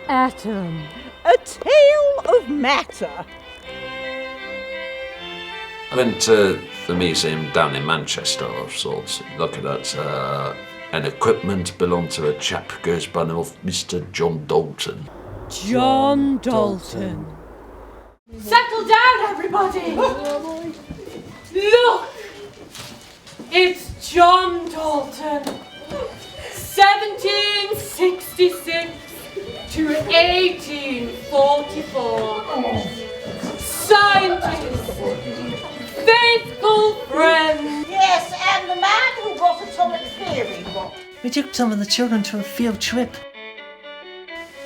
Atom, a tale of matter. I went to the museum down in Manchester of sorts, looking at an equipment belonged to a chap who goes by the name of Mr. John Dalton. John Dalton. Settle down, everybody! Look! It's John Dalton. 1766 to 1844. Scientist. Faithful friend. Yes, and the man who brought atomic theory. We took some of the children to a field trip.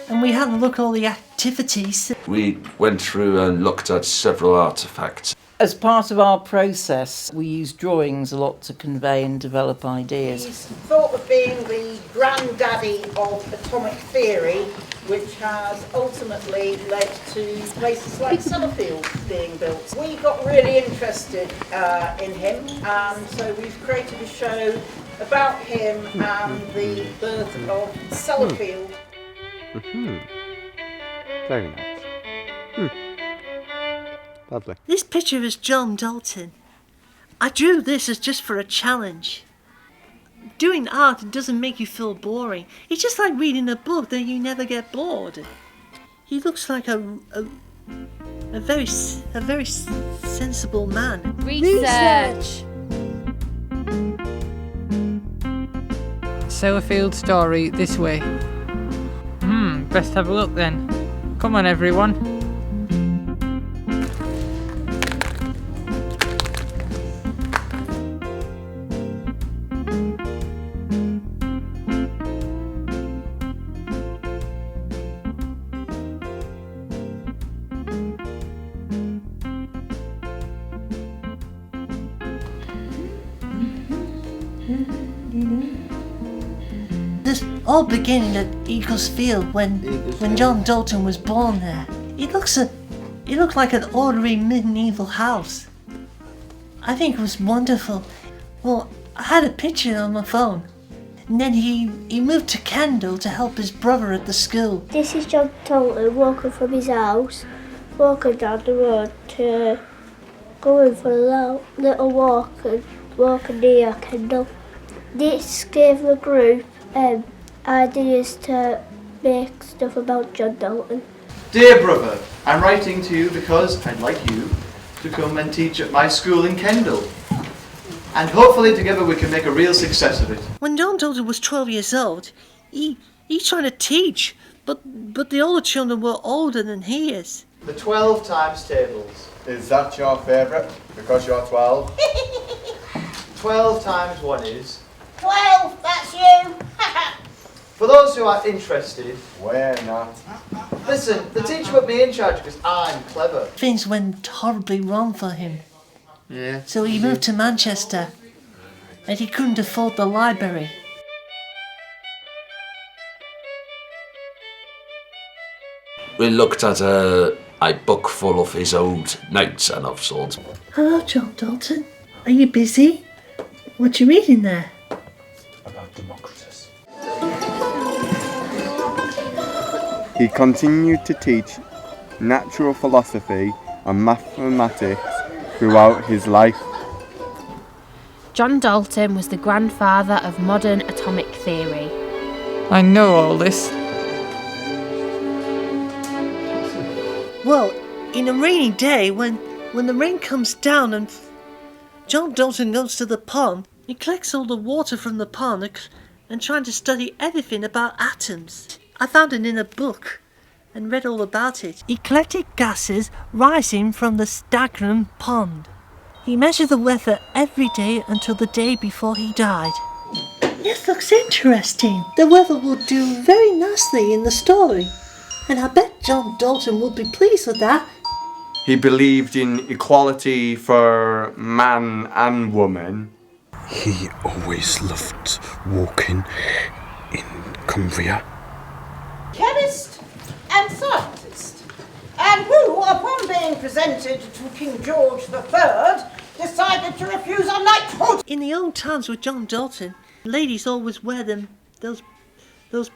And we had a look at all the activities. We went through and looked at several artefacts. As part of our process, we use drawings a lot to convey and develop ideas. He's thought of being the granddaddy of atomic theory, which has ultimately led to places like Sellafield being built. We got really interested in him, and so we've created a show about him and the birth of Sellafield. Very nice. Lovely. This picture is John Dalton. I drew this as just for a challenge. Doing art doesn't make you feel boring. It's just like reading a book that you never get bored. He looks like a very sensible man. Research. Sellafield story this way. Best have a look then. Come on, everyone. This all began at Eagles Field when John Dalton was born there. It looked like an ordinary medieval house. I think it was wonderful. Well, I had a picture on my phone. And then he moved to Kendal to help his brother at the school. This is John Dalton walking from his house, walking down the road to going for a little walk and walking near Kendal. This gave the group ideas to make stuff about John Dalton. Dear brother, I'm writing to you because I'd like you to come and teach at my school in Kendal. And hopefully together we can make a real success of it. When John Dalton was 12 years old, he tried to teach, but the older children were older than he is. The 12 times tables. Is that your favourite? Because you're 12? 12 times 1 is... 12, that's you! For those who are interested... We're not. Listen, the teacher put me in charge because I'm clever. Things went horribly wrong for him. Yeah. So he moved to Manchester, and he couldn't afford the library. We looked at a book full of his old notes and of sorts. Hello, John Dalton. Are you busy? What are you reading there? About Democritus. He continued to teach natural philosophy and mathematics throughout his life. John Dalton was the grandfather of modern atomic theory. I know all this. Well, in a rainy day, when the rain comes down and John Dalton goes to the pond, he collects all the water from the pond and trying to study everything about atoms. I found it in a book and read all about it. He collected gases rising from the stagnant pond. He measured the weather every day until the day before he died. This looks interesting. The weather will do very nicely in the story. And I bet John Dalton will be pleased with that. He believed in equality for man and woman. He always loved walking in Cumbria. Chemist and scientist, and who, upon being presented to King George III, decided to refuse a knighthood. In the old times with John Dalton, ladies always wear those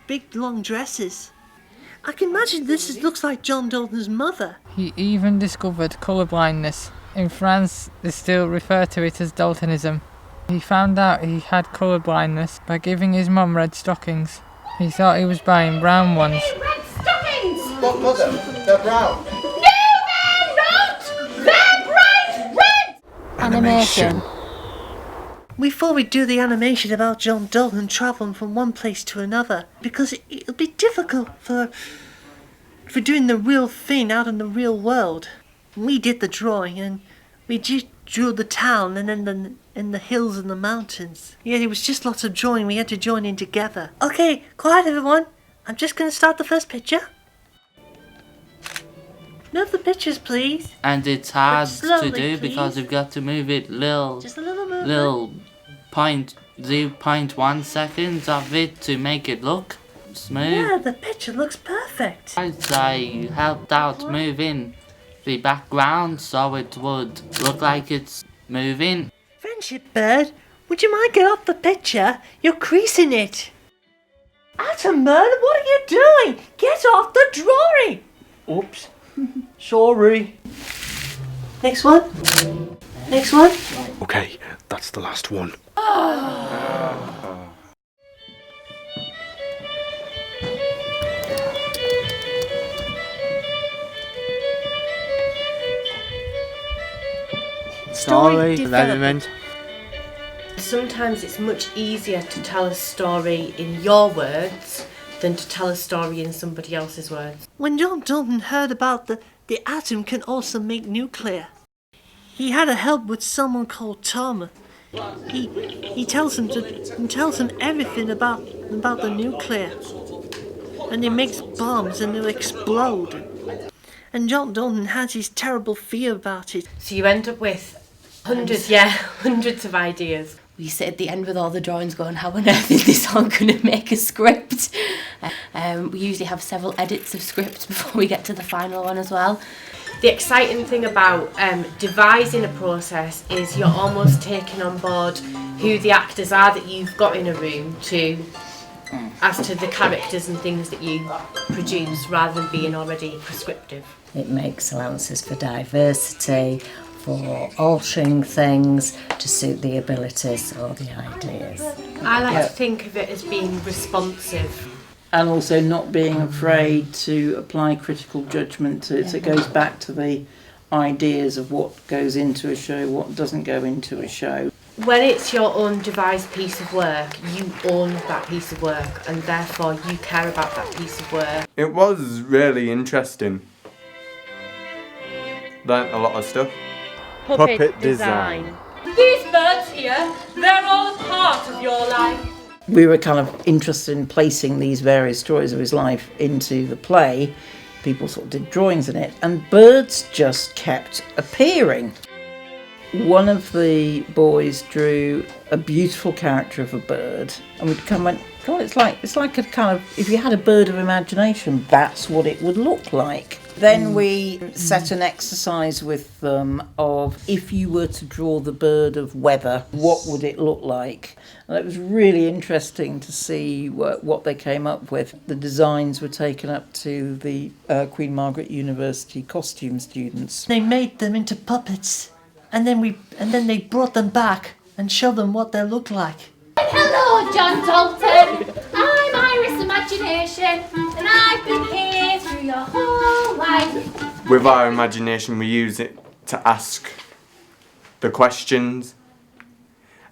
big long dresses. I can imagine looks like John Dalton's mother. He even discovered colour blindness. In France, they still refer to it as Daltonism. He found out he had colour blindness by giving his mum red stockings. He thought he was buying brown ones. Red stockings! What, mother? They're brown. No, they're not! They're bright red! Animation. Before we do the animation about John Dalton travelling from one place to another, because it'll be difficult for doing the real thing out in the real world. We did the drawing and we just drew the town and then the hills and the mountains. Yeah, it was just lots of drawing. We had to join in together. Okay, quiet everyone. I'm just going to start the first picture. Move the pictures, please. And it's hard slowly, to do please. because you've got to move it Just a little movement. little 0.1 seconds of it to make it look smooth. Yeah, the picture looks perfect. I helped out moving the background so it would look like it's moving. Friendship bird, would you mind get off the picture? You're creasing it. Atom bird, what are you doing? Get off the drawing. Oops. Sorry. Next one. Next one. Okay, that's the last one. Story development. Sometimes it's much easier to tell a story in your words than to tell a story in somebody else's words. When John Dalton heard about the atom can also make nuclear, he had a help with someone called Tom. He tells him everything about the nuclear, and he makes bombs and they'll explode. And John Dalton has his terrible fear about it. So you end up with hundreds of ideas. We sit at the end with all the drawings going, how on earth is this all going to make a script? We usually have several edits of script before we get to the final one as well. The exciting thing about devising a process is you're almost taking on board who the actors are that you've got in a room as to the characters and things that you produce rather than being already prescriptive. It makes allowances for diversity, for altering things to suit the abilities or the ideas. I like to think of it as being responsive. And also not being afraid to apply critical judgment to it. So it goes back to the ideas of what goes into a show, what doesn't go into a show. When it's your own devised piece of work, you own that piece of work and therefore you care about that piece of work. It was really interesting. Learnt a lot of stuff. Puppet design. These birds here, they're all a part of your life. We were kind of interested in placing these various stories of his life into the play. People sort of did drawings in it, and birds just kept appearing. One of the boys drew a beautiful character of a bird, and we'd come and God, it's like a kind of, if you had a bird of imagination, that's what it would look like. Then we set an exercise with them of, if you were to draw the bird of weather, what would it look like? And it was really interesting to see what they came up with. The designs were taken up to the Queen Margaret University costume students. They made them into puppets, and then they brought them back and showed them what they looked like. Hello, John Dalton. I'm Iris Imagination, and I've been here through your whole life. With our imagination, we use it to ask the questions.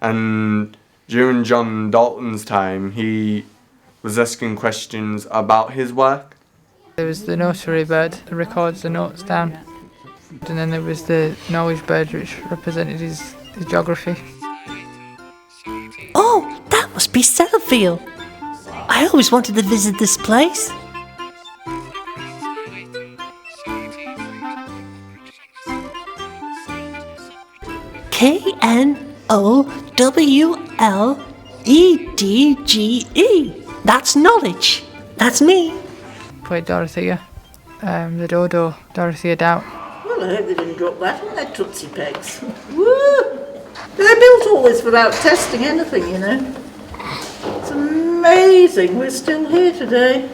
And during John Dalton's time, he was asking questions about his work. There was the notary bird that records the notes down. And then there was the knowledge bird which represented his geography. Oh, that must be Sellafield. I always wanted to visit this place. KNOWLEDGE. That's knowledge. That's me. Played Dorothea, the dodo, Dorothea Doubt. Well, I hope they didn't drop that on their Tootsie Pegs. Woo! They're built always without testing anything, you know. It's amazing we're still here today.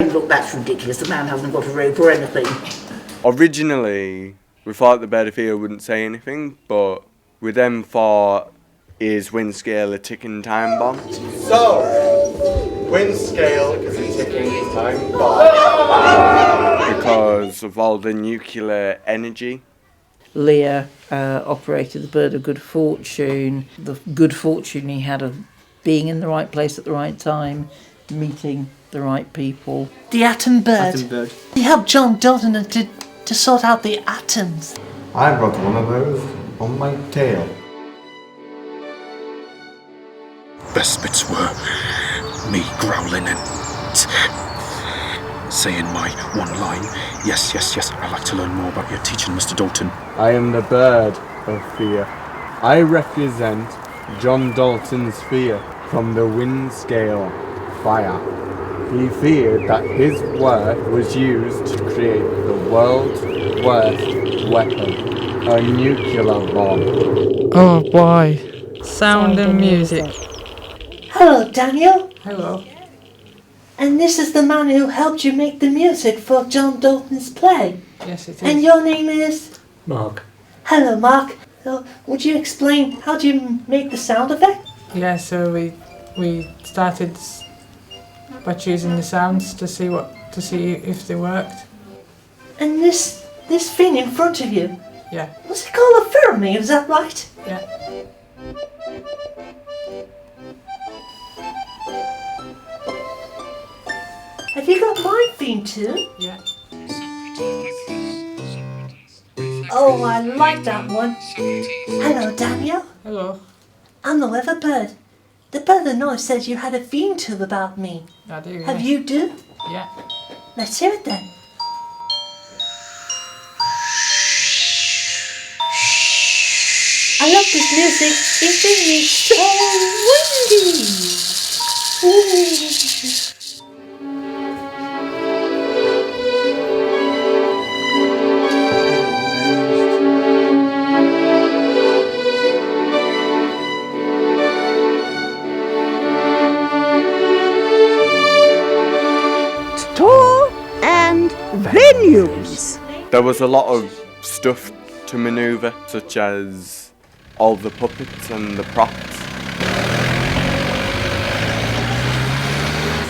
Look, that's ridiculous. The man hasn't got a rope or anything. Originally, we thought the bird of fear wouldn't say anything, but we then thought, is wind scale a ticking time bomb? So, wind scale is a ticking time bomb. Because of all the nuclear energy. Lear operated the bird of good fortune. The good fortune he had of being in the right place at the right time, meeting the right people. The atom bird. Atom bird. He helped John Dalton to sort out the atoms. I've got one of those on my tail. Best bits were me growling and saying my one line. Yes, yes, yes, I'd like to learn more about your teaching, Mr. Dalton. I am the bird of fear. I represent John Dalton's fear from the wind scale fire. He feared that his work was used to create the world's worst weapon, a nuclear bomb. Oh boy. Sound and music. Hello, Daniel. Hello. And this is the man who helped you make the music for John Dalton's play. Yes, it is. And your name is? Mark. Hello, Mark. So, would you explain how do you make the sound effect? Yeah, so we started by choosing the sounds to see if they worked. And this thing in front of you, Yeah. what's it called? A pheromone, is that right? Yeah. Have you got my theme too? Yeah. Oh, I like that one. Hello, Daniel. Hello. I'm the weather bird. The bird that noise says you had a theme tune about me. I do. Have yes. you do? Yeah. Let's hear it then. I love this music. It makes me so windy. Tour and venues. There was a lot of stuff to manoeuvre, such as all the puppets and the props.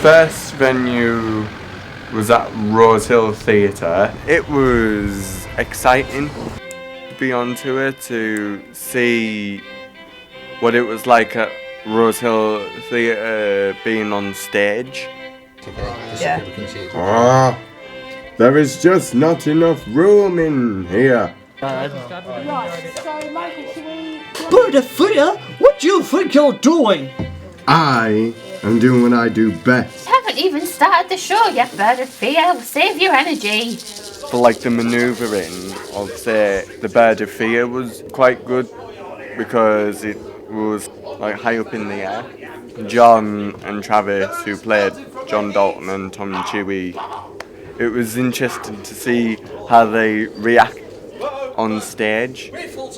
First venue was at Rosehill Theatre. It was exciting to be on tour, to see what it was like at Rosehill Theatre being on stage. Ah, there is just not enough room in here. Bird of fear, what do you think you're doing? I am doing what I do best. Haven't even started the show yet, bird of fear. Save your energy. For like the manoeuvring of say the bird of fear was quite good because it was like high up in the air. John and Travis, who played John Dalton and Tom Chewy, it was interesting to see how they react on stage.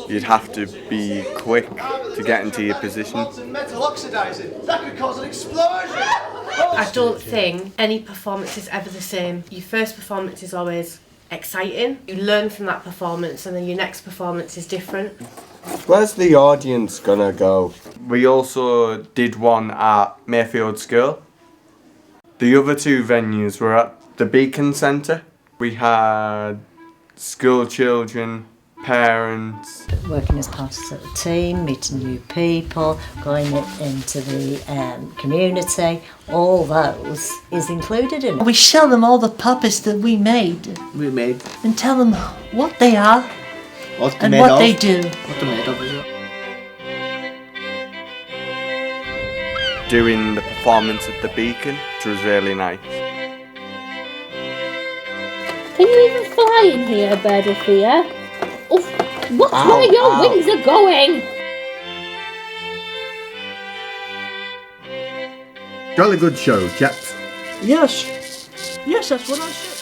You'd have to be quick to get into your position. Metal oxidizing. That could cause an explosion. I don't think any performance is ever the same. Your first performance is always exciting. You learn from that performance and then your next performance is different. Where's the audience gonna go? We also did one at Mayfield School. The other two venues were at the Beacon Centre. We had school children, parents. Working as part of a team, meeting new people, going into the community, all those is included in it. We show them all the puppets that we made and tell them what they are and what they do. What they're made of, is it? Doing the performance at the Beacon, which was really nice. Can you even fly in here, bird of fear? Oof, watch where your wings are going! Jolly good show, chaps. Yes, that's what I said.